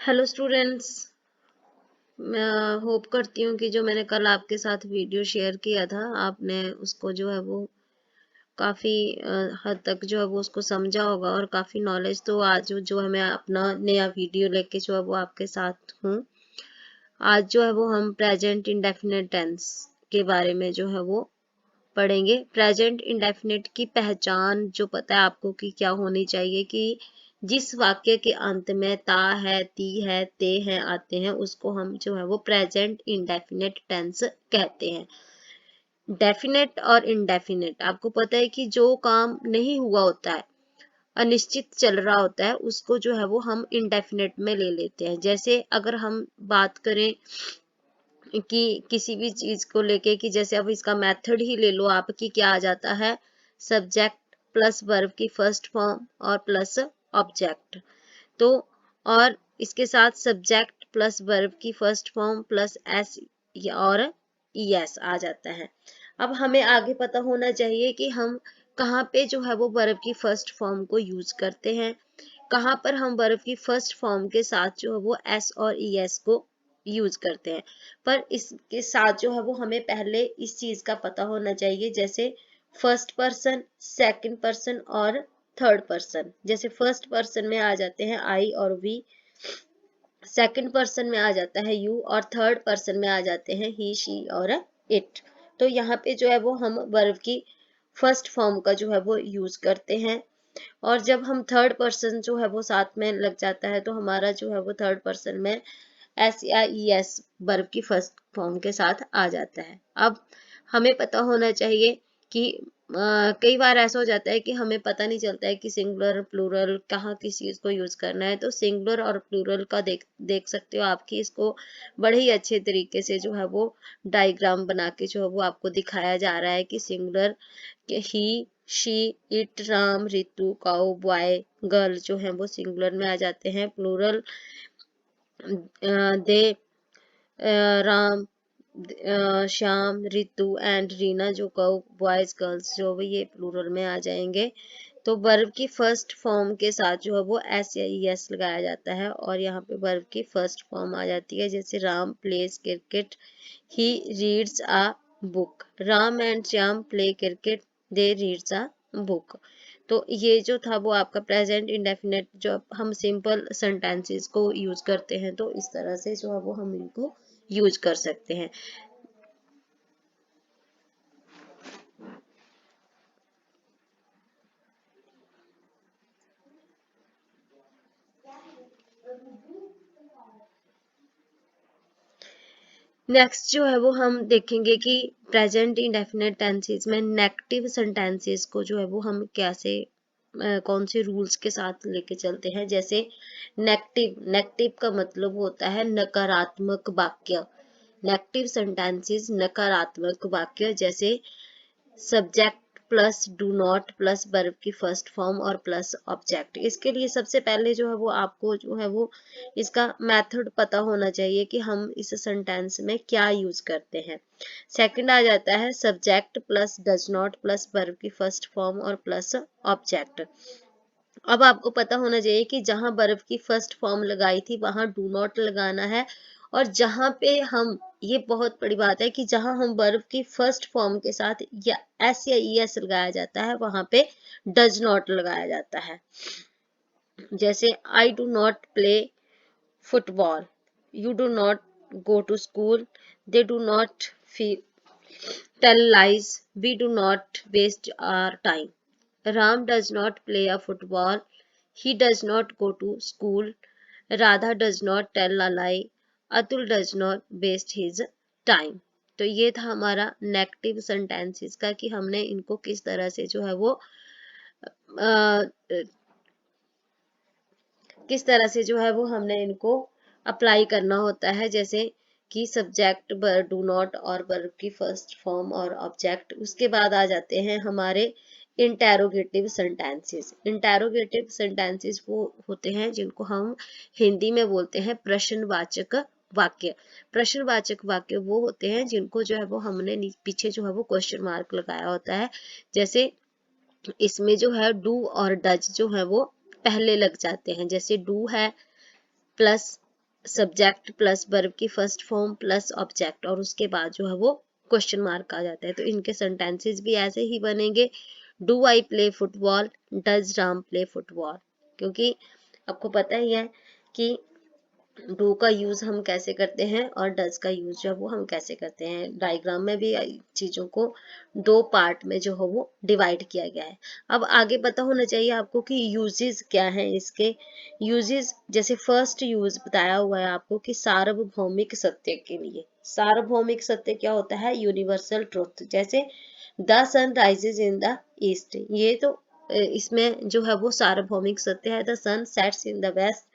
Hello students. मैं hope करती हूँ कि जो मैंने कल आपके साथ वीडियो शेयर किया था आपने उसको जो है वो काफ़ी हद तक जो है वो उसको समझा होगा और काफ़ी नॉलेज। तो आज जो है मैं अपना नया वीडियो लेके जो है वो आपके साथ हूँ। आज जो है वो हम प्रेजेंट इंडेफिनिट टेंस के बारे में जो है वो पढ़ेंगे। प्रेजेंट इंडेफिनिट की पहचान जो पता है आपको कि क्या होनी चाहिए कि जिस वाक्य के अंत में ता है, ती है, ते हैं आते हैं उसको हम जो है वो प्रेजेंट इंडेफिनिट टेंस कहते हैं। डेफिनेट और इनडेफिनेट आपको पता है कि जो काम नहीं हुआ होता है, अनिश्चित चल रहा होता है, उसको जो है वो हम इनडेफिनेट में ले लेते हैं। जैसे अगर हम बात करें कि किसी भी चीज को लेके कि जैसे अब इसका मेथड ही ले लो आप कि क्या आ जाता है, सब्जेक्ट प्लस वर्ब की फर्स्ट फॉर्म और प्लस ऑब्जेक्ट। तो और इसके साथ सब्जेक्ट प्लस वर्ब की फर्स्ट फॉर्म प्लस एस और ईएस आ जाता है। अब हमें आगे पता होना चाहिए कि हम कहाँ पे जो है वो वर्ब की फर्स्ट फॉर्म को यूज करते हैं, कहाँ पर हम वर्ब की फर्स्ट फॉर्म के साथ जो है वो एस और ईएस को यूज करते हैं। पर इसके साथ जो है वो हमें पहले इस चीज का पता होना चाहिए, जैसे फर्स्ट पर्सन, सेकंड पर्सन और थर्ड पर्सन। जैसे फर्स्ट पर्सन में आ जाते हैं आई और वी, सेकंड पर्सन में आ जाता है यू और थर्ड पर्सन में आ जाते हैं ही, शी और इट। तो यहाँ पे जो है वो हम वर्ब की फर्स्ट फॉर्म का जो है वो यूज करते हैं। और जब हम थर्ड पर्सन जो है वो साथ में लग जाता है तो हमारा जो है वो थर्ड पर्सन में एस या ई एस वर्ब की फर्स्ट फॉर्म के साथ आ जाता है। अब हमें पता होना चाहिए कि कई बार ऐसा हो जाता है कि हमें पता नहीं चलता है कि सिंगुलर प्लूरल कहाँ किस चीज को यूज करना है। तो सिंगुलर और प्लूरल का देख सकते हो आपकी इसको बड़े ही अच्छे तरीके से जो है वो डायग्राम बना के जो है वो आपको दिखाया जा रहा है कि singular he, she, it, Ram, Ritu, cow, boy, girl जो है वो सिंगुलर में आ जाते हैं। Plural they, Ram, Shyam, Ritu and Reena जो बॉयज गर्ल्स जो भी ये प्लूरल में आ जाएंगे। तो वर्ब की फर्स्ट फॉर्म के साथ जो है वो एस या ई एस लगाया जाता है और यहाँ पे वर्ब की फर्स्ट फॉर्म आ जाती है। जैसे Ram place cricket, he reads a book. Ram and Shyam play cricket, they reads a book. तो ये जो था वो आपका प्रेजेंट इंडेफिनेट जो हम सिंपल सेंटेंसेस को यूज करते हैं तो इस तरह से जो है वो हम इनको यूज कर सकते हैं। नेक्स्ट जो है वो हम देखेंगे कि प्रेजेंट इंडेफिनेट टेंसेस में नेगेटिव सेंटेंसेस को जो है वो हम कैसे कौन से रूल्स के साथ लेके चलते हैं। जैसे नेगेटिव, नेगेटिव का मतलब होता है नकारात्मक वाक्य। नेगेटिव सेंटेंसेस नकारात्मक वाक्य, जैसे subject plus do not plus verb की फर्स्ट फॉर्म और प्लस ऑब्जेक्ट। इसके लिए सबसे पहले जो है वो आपको जो है वो इसका मेथड पता होना चाहिए कि हम इस सेंटेंस में क्या यूज करते हैं। सेकंड आ जाता है subject plus does not plus verb की फर्स्ट फॉर्म और प्लस ऑब्जेक्ट। अब आपको पता होना चाहिए कि जहां वर्ब की फर्स्ट फॉर्म लगाई थी वहां डू नॉट लगाना है, और जहां पे हम, ये बहुत बड़ी बात है कि जहां हम वर्ब की फर्स्ट फॉर्म के साथ या एस या ई एस लगाया जाता है वहां पे डज नॉट लगाया जाता है। जैसे I do not play football, you do not go to school, they do not tell lies, we do not waste our time. Ram does not play a football. He does not go to school. Radha does not tell a lie. Atul does not waste his time. तो ये था हमारा negative sentences का कि हमने इनको किस तरह से जो है वो किस तरह से जो है वो हमने इनको अप्लाई करना होता है। जैसे कि सब्जेक्ट डू नॉट और वर्ब की फर्स्ट फॉर्म और ऑब्जेक्ट। उसके बाद आ जाते हैं हमारे इंटेरोगेटिव सेंटेंसेस। इंटेरोगेटिव सेंटेंसेस वो होते हैं जिनको हम हिंदी में बोलते हैं प्रश्नवाचक वाक्य। प्रश्नवाचक वाक्य वो होते हैं जिनको जो है वो हमने पीछे जो है वो क्वेश्चन मार्क लगाया होता है। जैसे इसमें जो है डू और डज जो है वो पहले लग जाते हैं। जैसे डू है प्लस सब्जेक्ट प्लस वर्ब की फर्स्ट फॉर्म प्लस ऑब्जेक्ट और उसके बाद जो है वो क्वेश्चन मार्क आ जाता है। तो इनके सेंटेंसेस भी ऐसे ही बनेंगे, do I play football, does Ram play football. क्योंकि आपको पता ही है कि डू का यूज हम कैसे करते हैं और डज का यूज जो है वो हम कैसे करते हैं। डायग्राम में भी चीजों को दो पार्ट में जो है वो डिवाइड किया गया है। अब आगे पता होना चाहिए आपको कि यूजेस क्या हैं इसके। यूजेस जैसे फर्स्ट यूज बताया हुआ है आपको कि सार्वभौमिक सत्य के लिए। सार्वभौमिक सत्य क्या होता है? Universal truth. जैसे the sun rises in the east, ये तो इसमें जो है वो सार्वभौमिक सत्य है। The sun sets in the west,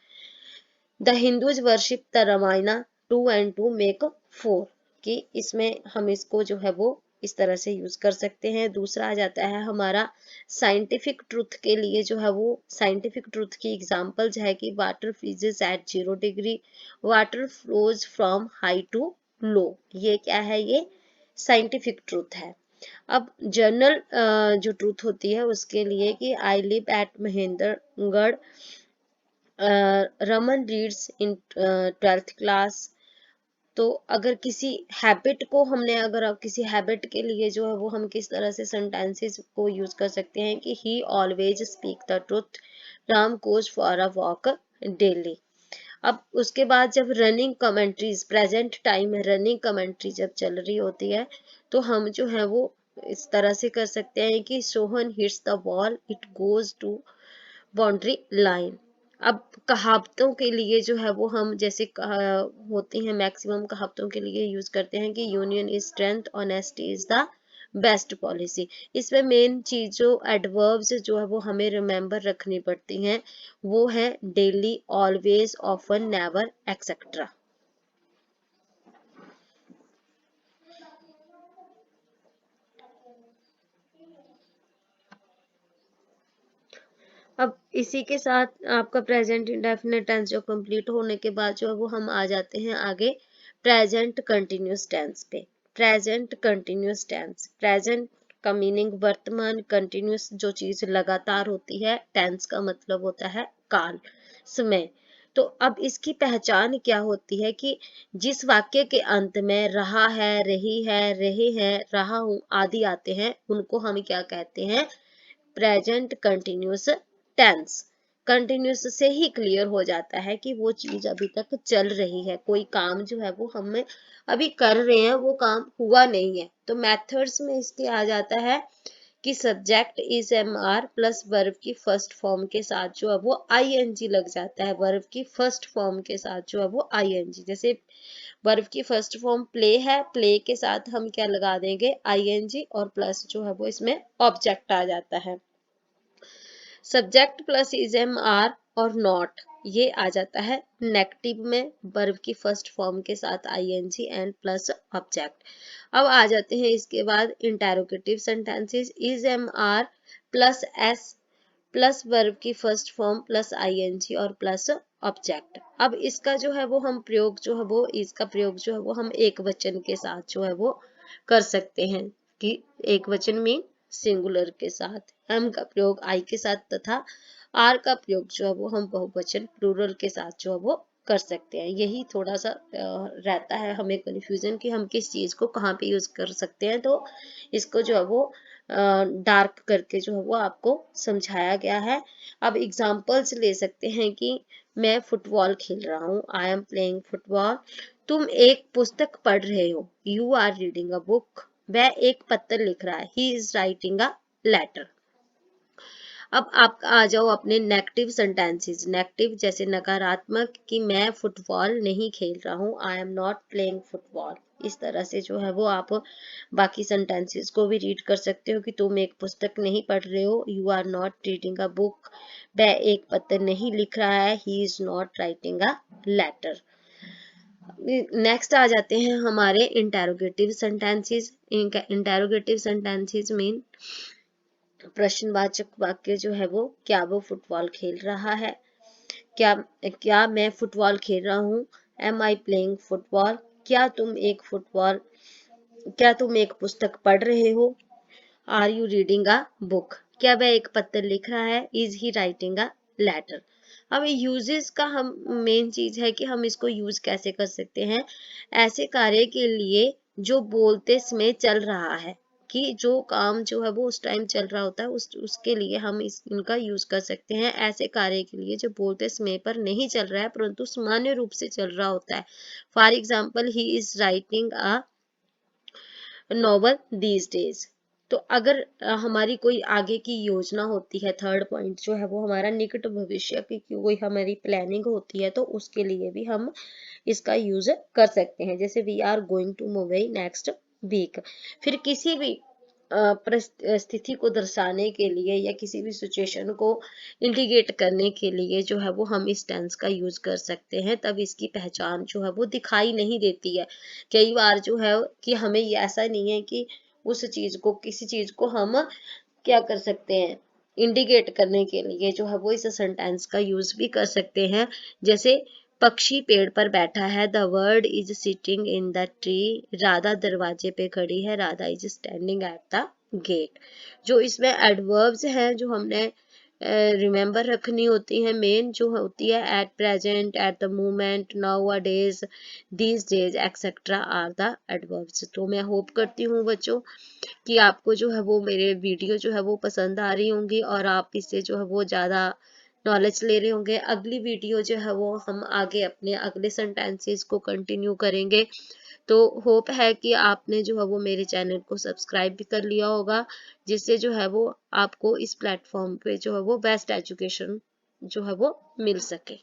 the Hindus worship the Ramayana, 2 and 2 make 4, कि इसमें हम इसको जो है वो इस तरह से यूज कर सकते हैं। दूसरा आ जाता है हमारा साइंटिफिक ट्रुथ के लिए, जो है वो साइंटिफिक ट्रुथ की एग्जांपल्स है कि water freezes at 0 degree, water flows from high to low. ये क्या है? ये साइंटिफिक ट्रुथ है। अब जर्नल जो ट्रुथ होती है उसके लिए कि I live at Mahendragarh, Raman reads in 12th class. तो अगर किसी हैबिट को हमने, अगर आप किसी हैबिट के लिए जो है वो हम किस तरह से सेंटेंसेस को यूज कर सकते हैं कि ही always speak the truth, Ram goes for a walk daily. अब उसके बाद जब रनिंग कमेंट्रीज, प्रेजेंट टाइम में रनिंग कमेंट्री जब चल रही होती है तो हम जो है वो इस तरह से कर सकते हैं कि Sohan hits the ball, it goes to boundary line. अब कहावतों के लिए जो है वो हम जैसे होती हैं, मैक्सिमम कहावतों के लिए यूज करते हैं कि union is strength, honesty is the best policy. इसमें मेन चीज जो एडवर्ब्स जो है वो हमें रिमेम्बर रखनी पड़ती हैं वो है daily, always, often, never, etcetera. अब इसी के साथ आपका प्रेजेंट इंडेफिनिट टेंस जो कंप्लीट होने के बाद जो है वो हम आ जाते हैं आगे प्रेजेंट कंटिन्यूस टेंस पे। प्रेजेंट कंटिन्यूस टेंस, प्रेजेंट का मीनिंग वर्तमान, कंटिन्यूस जो चीज लगातार होती है, टेंस का मतलब होता है काल, समय। तो अब इसकी पहचान क्या होती है कि जिस वाक्य के अंत में रहा है, रही है, रहे हैं, रहा हूं आदि आते हैं उनको हम क्या कहते हैं? Present continuous tense. कंटिन्यूस से ही क्लियर हो जाता है कि वो चीज अभी तक चल रही है, कोई काम जो है वो हमें अभी कर रहे हैं, वो काम हुआ नहीं है। तो मेथड्स में इसके आ जाता है कि subject is am are plus verb की फर्स्ट फॉर्म के साथ जो है वो आईएनजी लग जाता है। वर्ब की फर्स्ट फॉर्म के साथ जो है वो आईएनजी, जैसे वर्ब की फर्स्ट फॉर्म प्ले है, प्ले के साथ हम क्या लगा देंगे? आईएनजी, और प्लस जो है वो इसमें ऑब्जेक्ट आ जाता है। Subject plus is am are और नॉट, ये आ जाता है नेगेटिव में, वर्ब की फर्स्ट फॉर्म के साथ आईएनजी एंड प्लस ऑब्जेक्ट। अब आ जाते हैं इसके बाद interrogative sentences. Is am are plus S plus verb की फर्स्ट फॉर्म प्लस आईएनजी और प्लस ऑब्जेक्ट। अब इसका जो है वो हम प्रयोग जो है वो, इसका प्रयोग जो है वो हम एक वचन के साथ जो है वो कर सकते हैं कि एक वचन में सिंगुलर के साथ, एम का प्रयोग आई के साथ, तथा आर का प्रयोग जो है वो हम बहुवचन प्लूरल के साथ जो है वो कर सकते हैं। यही थोड़ा सा रहता है हमें कंफ्यूजन कि हम किस चीज को कहाँ पे यूज कर सकते हैं। तो इसको जो है वो डार्क करके जो है वो आपको समझाया गया है। अब एग्जांपल्स ले सकते हैं कि मैं फुटबॉल खेल रहा हूँ, आई एम प्लेइंग फुटबॉल। तुम एक पुस्तक पढ़ रहे हो, you are reading a book. वह एक पत्र लिख रहा है, he is writing a letter. अब आप आ जाओ अपने नेगेटिव सेंटेंसेस। नेगेटिव जैसे नकारात्मक कि मैं फुटबॉल नहीं खेल रहा हूँ, I am not playing football. इस तरह से जो है वो आप बाकी सेंटेंसेस को भी रीड कर सकते हो कि तुम एक पुस्तक नहीं पढ़ रहे हो, you are not reading a book. वह एक पत्र नहीं लिख रहा है, he is not writing a letter. Next आ जाते हैं हमारे interrogative sentences. Interrogative sentences mean प्रश्नवाचक वाक्य जो है वो, क्या वो फुटबॉल खेल रहा है, क्या क्या मैं फुटबॉल खेल रहा हूँ, एम आई प्लेइंग फुटबॉल, क्या तुम एक पुस्तक पढ़ रहे हो, are you reading a book, क्या वह एक पत्र लिख रहा है, is he writing a letter. अब यूजेस का हम मेन चीज है कि हम इसको यूज कैसे कर सकते हैं ऐसे कार्य के लिए जो बोलते समय चल रहा है, कि जो काम जो है वो उस टाइम चल रहा होता है, उसके लिए हम इनका यूज कर सकते हैं। ऐसे कार्य के लिए जो बोलते समय पर नहीं चल रहा है परंतु सामान्य रूप से चल रहा होता है। For example, he is writing a novel these days. तो अगर हमारी कोई आगे की योजना होती है, थर्ड पॉइंट जो है वो हमारा निकट भविष्य की कोई हमारी प्लानिंग होती है, तो उसके लिए भी हम इसका यूज कर सकते हैं। जैसे we are going to Mumbai next week. फिर किसी भी स्थिति को दर्शाने के लिए या किसी भी सिचुएशन को इंडिकेट करने के लिए जो है वो हम इस टेंस का यूज कर सकते हैं। तब इसकी पहचान जो है वो दिखाई नहीं देती है। कई बार जो है कि हमें ये ऐसा नहीं है कि उस चीज को, किसी चीज को हम क्या कर सकते हैं, इंडिकेट करने के लिए जो है वो इस सेंटेंस का यूज भी कर सकते हैं। जैसे पक्षी पेड़ पर बैठा है, the bird is sitting in the tree. Radha दरवाजे पे खड़ी है, Radha is standing at the gate. जो इसमें एडवर्ब्स हैं जो हमने रिमेंबर रखनी होती है, मेन जो होती है at present, at the moment, nowadays, these days etcetera are the adverbs. तो मैं होप करती हूँ बच्चों कि आपको जो है वो मेरे वीडियो जो है वो पसंद आ रही होंगी और आप इससे जो है वो ज़्यादा नॉलेज ले रहे होंगे। अगली वीडियो जो है वो हम आगे अपने अगले सेंटेंसेस को कंटिन्यू करेंगे। तो होप है कि आपने जो है वो मेरे चैनल को सब्सक्राइब भी कर लिया होगा, जिससे जो है वो आपको इस प्लेटफॉर्म पे जो है वो बेस्ट एजुकेशन जो है वो मिल सके।